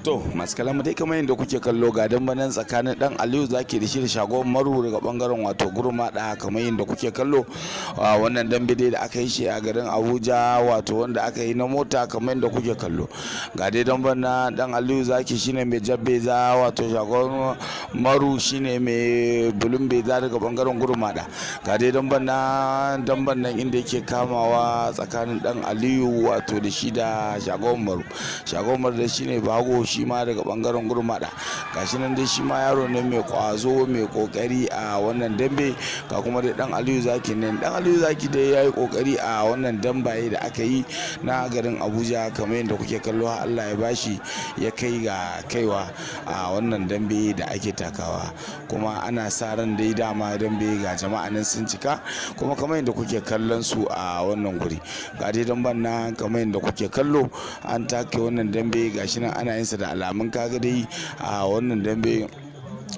To masu kalamu dai kamar yadda kuke kallo ga dambanan tsakanin dan Aliyu Zaki da shi da Shagon Maru daga bangaren wato Gurmada, kamar yadda kuke kallo wannan dambe dai da aka yi shi a garin Abuja, wato wanda aka yi na mota, kamar yadda kuke kallo ga dai damban na dan Aliyu Zaki shine mai jabbeza, wato Shagon Maru shine mai bulun beza daga bangaren Gurmada. Ga dai damban nan inda yake kamawa tsakanin dan Aliyu wato da shi da Shagon Maru. Shagon Maru da shine bago shi ma daga bangaren Gurmada. Gashi nan dai shi ma yaro ne mai kwazo mai kokari a wannan dambe. Ga kuma dai dan Aliyu Zaki ne, dan Aliyu Zaki dai yayi kokari a wannan dambaye da aka yi na garin Abuja, kamar yadda kuke kallo Allah ya bashi ya kai ga kaiwa a wannan dambe da ake takawa, kuma ana sa ran dai dama dambe ga jama'a nan sun cika, kuma kamar yadda kuke kallon su a wannan guri. Ga dai damban nan kamar yadda kuke kallo an take wannan dambe, gashi nan ana yin sa da alamun kaga dai a wannan dambe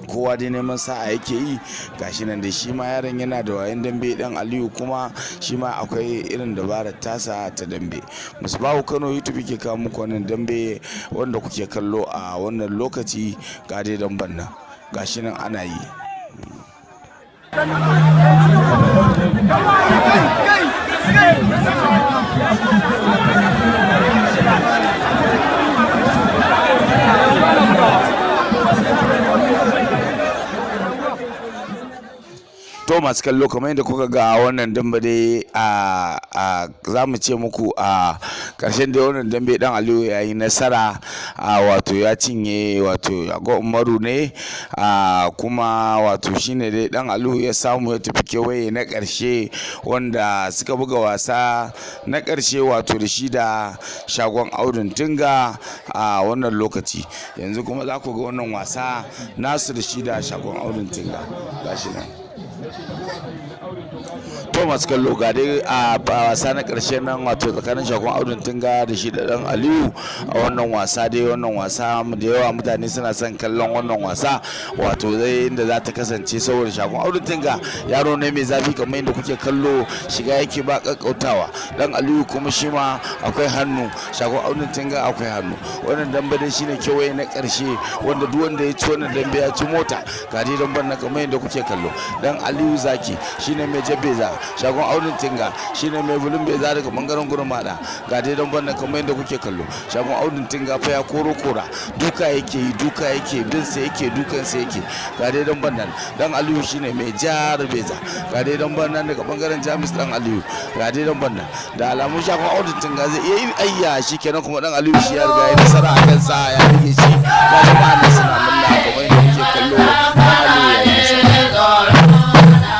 kowa dai neman sa'a yake yi. Gashi nan dai shi ma yaron yana da wayan dambe dan Aliyu, kuma shi ma akwai irin dabarar tasa ta dambe. Musbahu Kano YouTube ke kawo muku wannan dambe wanda kuke kallo a wannan lokaci. Ga dai damban nan gashi nan ana yi. To masu kallo kamar yadda kuka ga wannan dambe dai za mu ce muku a ƙarshen da wannan dambe dan Aliyu ya yi nasara, wato ya cinye wato Shagon Maru ne, kuma wato shine dai dan Aliyu ya samu ya tafi kewaye na ƙarshe wanda suka buga wasa na ƙarshe wato da shi da Shagon Audun Tunga a wannan lokaci. Yanzu kuma za ku ga wannan wasa nasu da shi da Shagon Audun Tunga gashi nan. To masu kallo ga dai a wasa na karshe nan wato tsakanin Shagon Audun Tunga da shi da dan Aliyu a wannan wasa dai. Wannan wasa da yawa mutane suna son kallon wannan wasa, wato zai inda za ta kasance, saboda Shagon Audun Tunga yaro ne mai zafi kamar yadda kuke kallo, shiga yake ba kakkautawa. Dan Aliyu kuma shi ma akwai hannu, Shagon Audun Tunga akwai hannu. Wannan dambe dai shine kewaye na karshe wanda duk wanda ya ci wannan dambe ya ci mota. Ga dai damben na kamar yadda kuke kallo, dan Aliyu Zaki shine mai jabbeza, Shagon Audun Tunga shine mai bulun beza daga bangaren Gurmada. Ga dai damban nan kamar yadda kuke kallo, Shagon Audun Tunga fa ya kora duka yake bin sa yake dukan sa yake. Ga dai damban nan dan Aliyu shine mai jar beza. Ga dai damban nan daga bangaren Jamus dan Aliyu. Ga dai damban nan da alamun Shagon Audun Tunga zai iya yin ayya, shikenan kuma dan Aliyu shi ya riga ya nasara a kansa, ya rige shi. Ga jama'a nan suna munna kamar yadda kuke kallo, dan Aliyu ya yi nasara.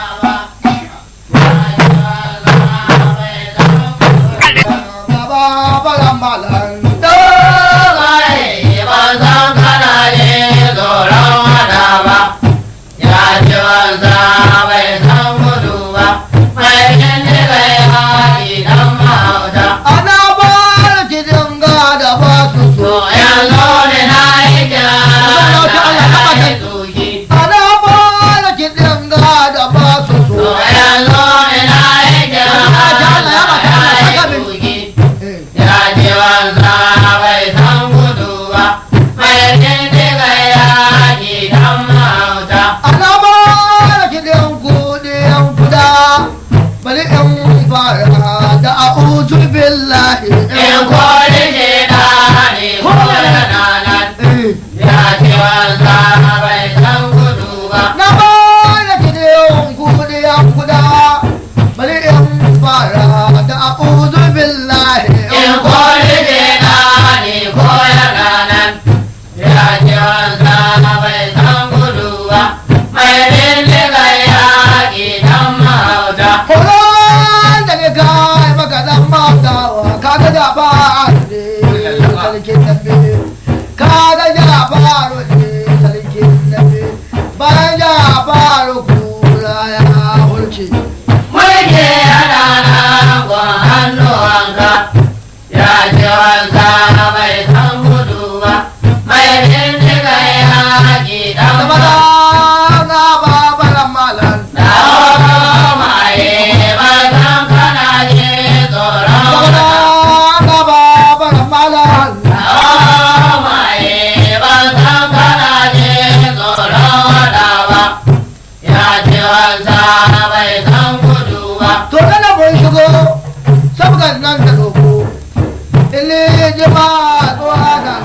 Malan rigima zuwa ga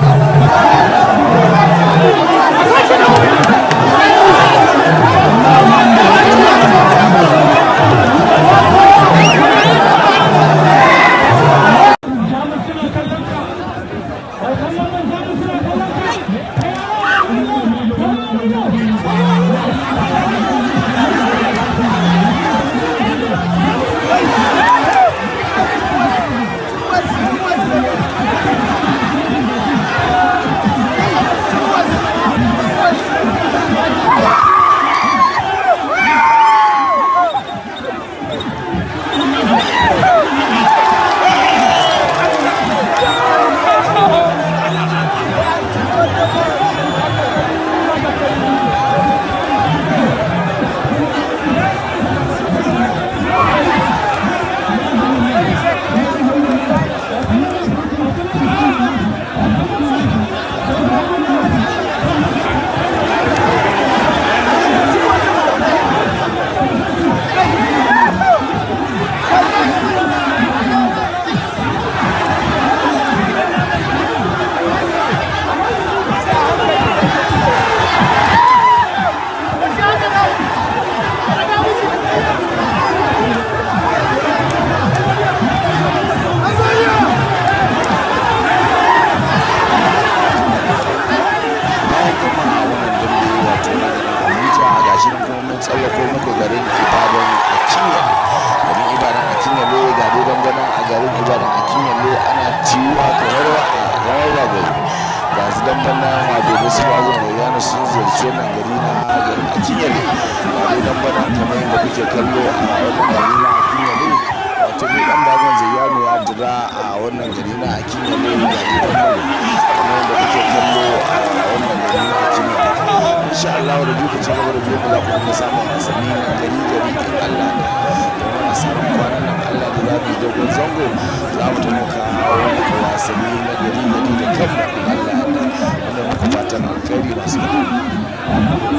tsallako muku garin Ibadan a Kinyale. Garin Ibadan a Kinyale ga dai dangana a garin Ibadan a Kinyale ana ciwa kamar rawar ragwai. Ga su dambana wato da su ba zuwa yana sun ziyarci wannan gari na garin a Kinyale. Ga dai dambana kamar yadda kuke kallo a wannan gari na a Kinyale. Wato ni dan bagon Zayyano ya dira a wannan gari na a Kinyale ga dai dambana kamar yadda kuke kallo a wannan gari na a Kinyale. Insha Allah da duka ci gaba da biyo mu za ku dinga samun wasanni na gari gari in Allah da muna samun kwanan nan Allah da za mu yi dogon zango za mu taimaka muku wasanni na gari gari da kanmu in Allah da wanda muku fatan alkhairi masu gari.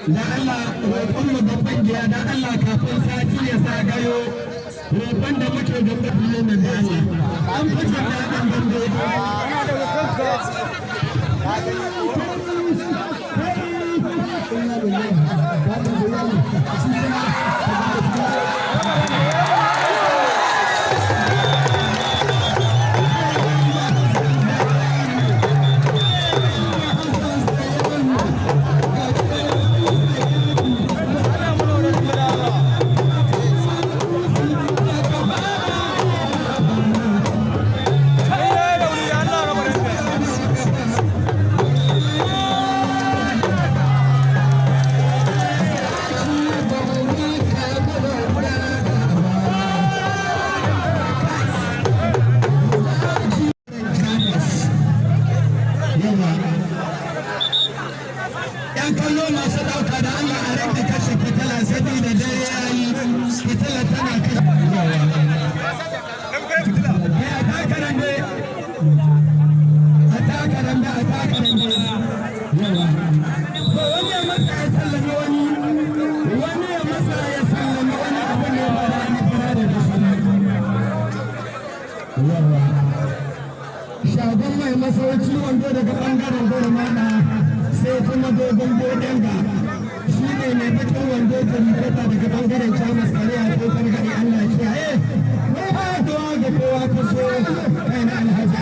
da Allah roƙon mu babban gida da Allah kafin sati ya zagayo roƙon da muke ga mutane na da Allah an fice da kan bando 'yan kallo masu ɗauka da Allah a rage kashe fitila saboda dare ya yi fitila tana kashe. A takarar ne, a takarar ne, a takarar ne. Ko wani ya masa ya sallama wani ya masa ya sallama wani abu ne ba da ni fara da shi. Shagon mai masauki wando daga ɓangaren gurmana sai kuma dogon bodenga shi ne mai bakin wando ta rikota daga ɓangaren camas kariya ko kargari Allah kiyaye. Mai haɗuwa ga kowa ta so kai na alhaji